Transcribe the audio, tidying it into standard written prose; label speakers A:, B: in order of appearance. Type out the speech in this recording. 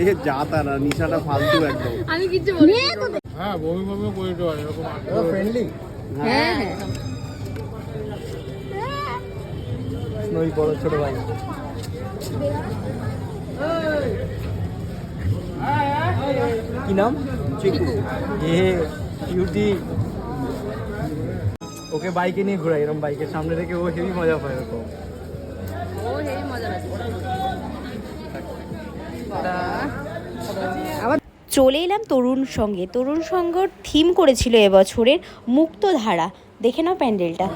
A: এ যা তারা নিশাটা ফালতু একদম।
B: আমি কিছু বলি
C: হ্যাঁ বমি বমি করে দেওয়া এরকম
A: ফ্রেন্ডলি।
B: হ্যাঁ হ্যাঁ
A: ওই বড় ছোট ভাই। কি নাম? চিকু। এ কিউটি। ওকে বাইকে নিয়ে ঘোরাই, এরকম বাইকের সামনে রেখে ও হেভি মজা পায় এরকম।
B: ও হেভি মজা লাগে।
D: চলে এলাম তরুণ সঙ্গে। তরুণ সঙ্গর থিম করেছিল এবছরের মুক্তধারা। দেখে নাও প্যান্ডেলটা।